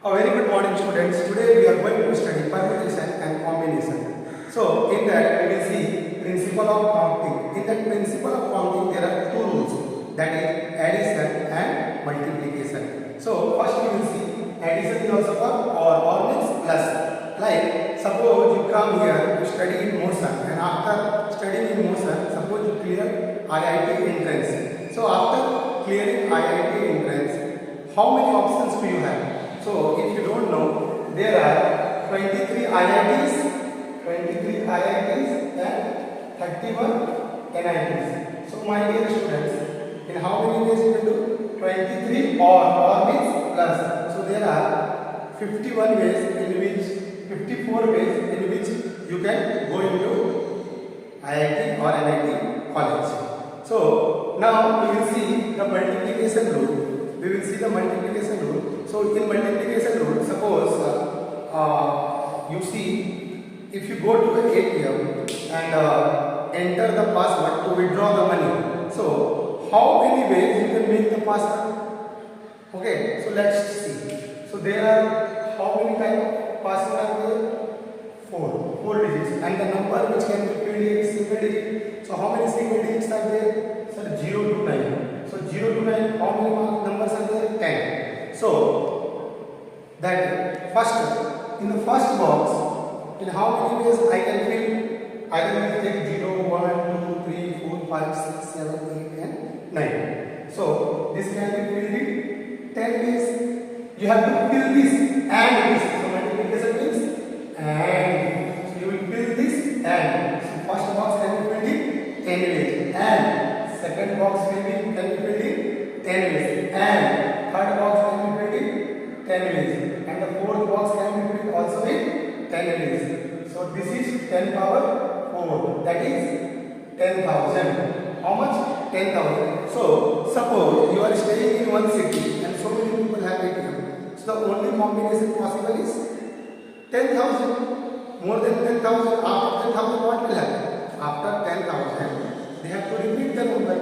A very good morning, students. Today we are going to study permutation and combination. So in that we will see principle of counting. In that principle of counting there are two rules, that is addition and multiplication. So first we will see addition is also called or means plus. Like suppose you come here to study in motion, and after studying in motion, suppose you clear IIT entrance. So after clearing IIT entrance, how many options do you have? So if you don't know, there are 23 IITs, and 31 NITs. So my dear students, in how many ways you will do? 23 or means plus. So there are 51 ways in which, 54 ways in which you can go into IIT or NIT college. So now we will see the multiplication rule. We will see the multiplication rule. So in multiplication rule, suppose you see, if you go to the ATM and enter the password to withdraw the money. So how many ways you can make the password? Okay, so let's see. So there are how many type of password are there? Four digits, and the number which can be filled is single digit. So how many single digits are there? Sir, 0 to 9. So 0 to 9, how many numbers are there? 10. So that first, in the first box, in how many ways I can fill? I will take 0, 1, 2, 3, 4, 5, 6, 7, 8, and 9. So this can be filled in 10 ways. You have to fill this and this. So multiplication means and. So you will fill this and. So first box can be filled in 10 ways, and second box can be filled in 10 ways, and third box can be filled in 10 ways, and the fourth box can be filled also in 10 ways. So this is 10 power 4, that is 10,000. How much? 10,000. So suppose you are staying in one city and so many people have ATM. So the only combination possible is 10,000. More than 10,000. After 10,000 what will happen? After 10,000 they have to repeat the number.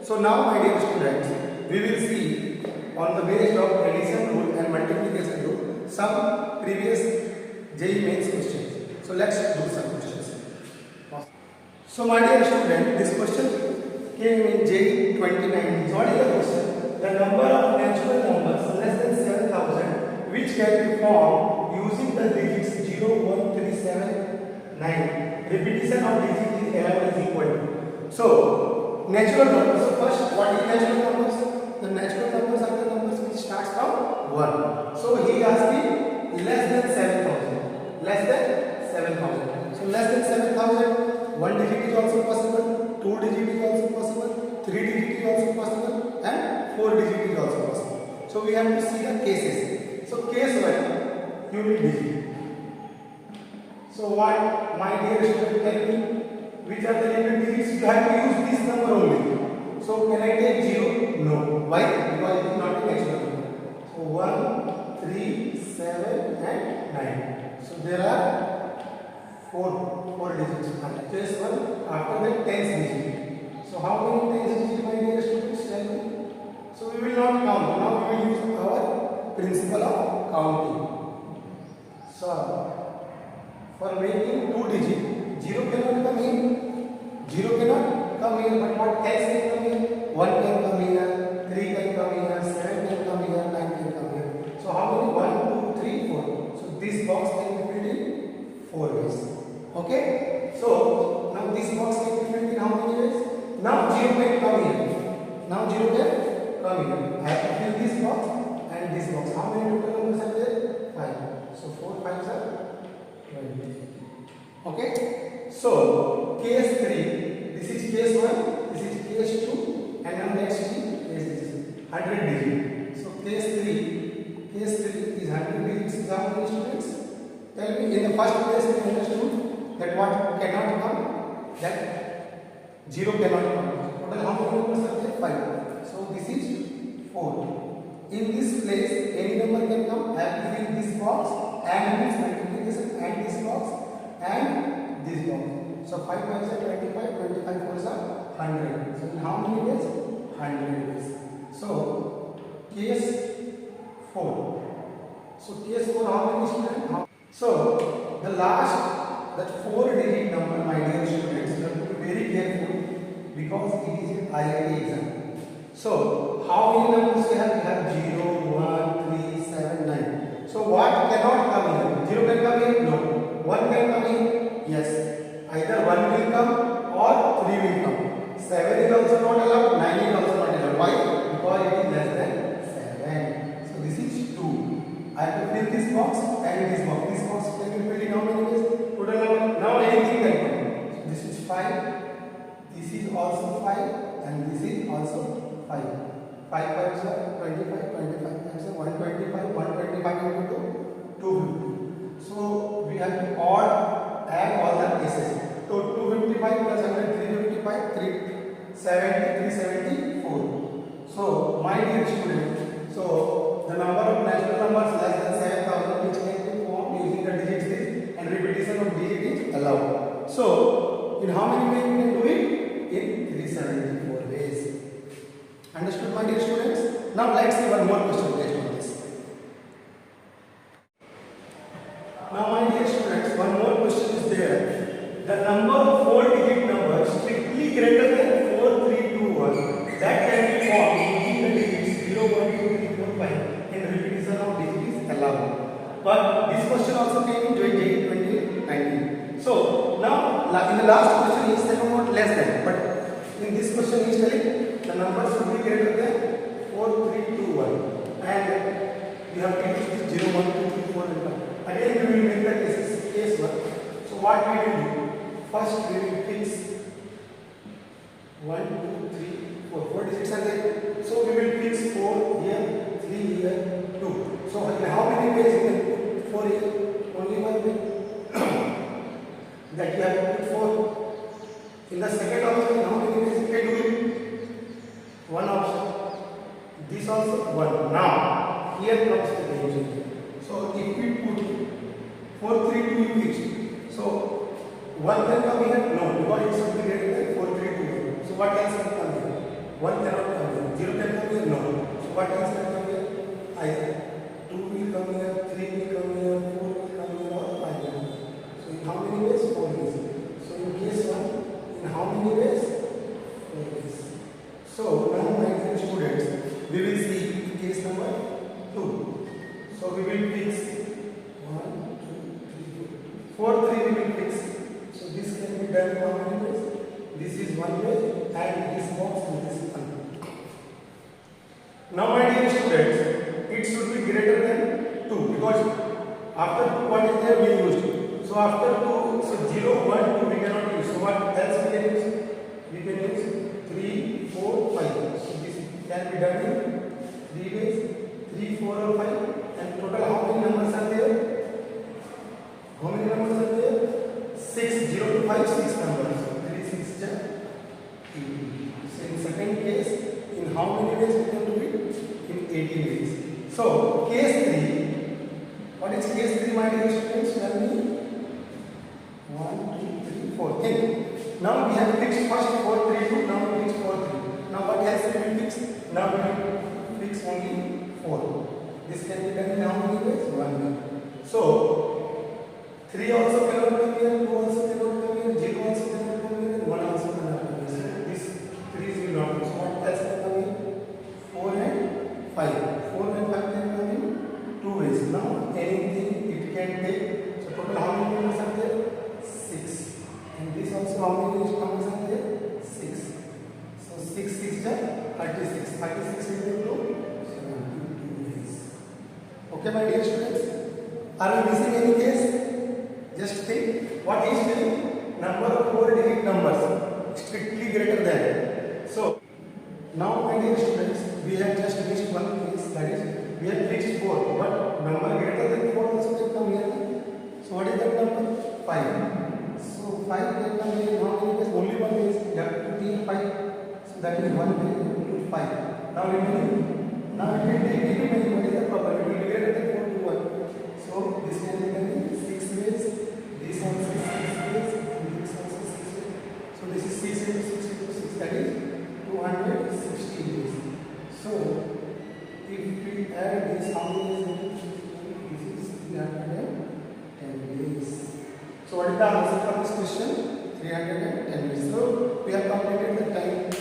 So now my dear students, we will see on the basis of addition rule and multiplication rule some previous JEE mains questions. So let's do some questions. So my dear student, this question came in JEE 2019. What is the question? The number of natural numbers less than 7,000 which can be formed using the digits 0, 1, 3, 7, 9. Repetition of digit is 11 is equal to. So natural numbers. So first, what is natural numbers? The natural numbers are the numbers which starts from 1. So he asked me less than 7,000. Less than 7,000. So less than 7,000, 1 digit is also possible, 2 digit is also possible, 3 digit is also possible, and 4 digit is also possible. So we have to see the cases. So case 1, unit digit. So what my dear student tell me, which are the unit digits? You have to use this number only. So can I take 0? No. Why? Because it is not a natural number. So 1, 3, 7 and 9. So there are 4 digits. Just one after that 10th digit. So how many 10th digits my dear students tell me? So we will not count. Now we will use our principle of counting. So for making 2 digit, 0 cannot come in. 0 cannot come here, but what else can come here? 1 can come here, 3 can come here, 7 can come here, 9 can come here. So how many? 1, 2, 3, 4. So this box can be filled in 4 ways. Okay? So now this box can be filled in how many ways? Now 0 can come here. Now 0 can come here. I have to fill this box and this box. How many total numbers are there? 5. So 4 5s are 20. Okay? So case 3. This is case 1, this is case 2, and now next is case 100 digit. So case 3 is 100 digits. Is how many students? Tell me, in the first place we understood that what cannot come, that 0 cannot come. Total how many numbers are there? 5. So this is 4. In this place any number can come. I have to fill this box and this multiplication and this box and this box. So 5 times 25, 25 4s are 100. So in how many ways? 100 ways. So case 4. So case 4, how many students? So the last, that 4-digit number, my dear students, you have to be very careful because it is an IIT exam. So how many numbers we have? We have 0, 1, 3, 7, 9. So what cannot come here? 0 can come here? No. 1 can come here? Yes. Either 1 will come or 3 will come. 7 is also not allowed, 9 is also not allowed. Why? Because it is less than 7. So this is 2. I have to fill this box and this box. This box can be filled in how many ways? Total number. Now anything can come. So this is 5. This is also 5 and this is also 5. 5 5s are 25, 25 5s are 125, 125 into 250. So we have to add all the cases. So 255 plus 100, 355, 370, 374. So my dear student, so the number of natural numbers less than 7,000 which can be formed using the digits is, and repetition of digit is allowed. So in how many ways we can do it? In 374 ways. Understood, my dear students? Now let's see one more question based on this. Now my dear students, one more question is there. The number of 4-digit numbers strictly greater than 4321 that can be formed using the digits 0, 1, 2, 3, 4, 5 and repetition of digits is allowed. But this question also came in JEE 2019. So now in the last question is somewhat less than, but in this question he is telling the number should be greater than 4321 and we have to use this 0, 1, 2, 3, 4 and 5. Again we will make the case 1. So what we will do? First we will fix 1, 2, 3, 4. 4 digits are there. So we will fix 4 here, 3 here, 2. So how many ways we can put 4 here? Only one way. That you have to put 4. In the second option, how many ways you can do it? One option. This also 1. Now, here comes the danger. So if we put 4, 3, 2 in fixed. So 1 can come here? No, because it should be greater than 4, 3, 2. So what else can come here? 1 cannot come here. 0 can come here? No. So what else can come here? Either 2 will come here, 3 will come here, 4 will come here, or 5 will come here. So in how many ways? 4 ways. So in case 1, in how many ways? 4 ways. So now my dear students, we will see case number 2. So we will fix 1, 2, 3, 4, 3 we will fix. So this can be done in how many ways? This is one way and this box and this is one. Now my dear students, it should be greater than 2 because after 2 what is there we used. So after 2, so 0, 1, 2 we cannot use. So what else we can use? We can use 3, 4, 5. So this can be done in 3 ways, 3, 4 or 5. And total how many numbers are there? How many numbers are there? 6, 0 to 5, 6 numbers. So 3, 6, 10, 18. So in second case, in how many ways we can do it? In 18 ways. So case 3. What is case 3, my dear students? Tell me. 1, 2, 3, 4. Think. Now we have fixed first 4, 3, 2. Now we fix 4, 3. Now what else we will fix? Now we will fix only 4. This can be done in how many ways? 1 way. So 3 also cannot come here, 2 also cannot come here, 0 also cannot come here, and 1 also cannot come here. So this 3 will not come. So what else can come here? 4 and 5. 4 and 5 can come in 2 ways. Now anything it can take. So total how many numbers are there? 6. And this also how many numbers are there? 6. So 6 is 36. 36 will be 2. Okay, my dear students, are we missing any case? Just think, what is the number of 4-digit numbers strictly greater than? So, now my dear students, we have just reached one case, that is, we have fixed 4, but number greater than 4 also can come here. So, what is that number? 5. So, 5 can come here, how many ways? Only one way, you have to take 5. So, that is one way, you put 5. Now, now it will take any many, what is the problem? It will be greater than 4 to 1. So this can be done in 6 ways, this also 6 ways, and this also 6 ways. So this is 6 into 6 into 6, that is 260 ways. So if we add this, how many ways? the answer for this question? 310 minutes. So we have completed the time.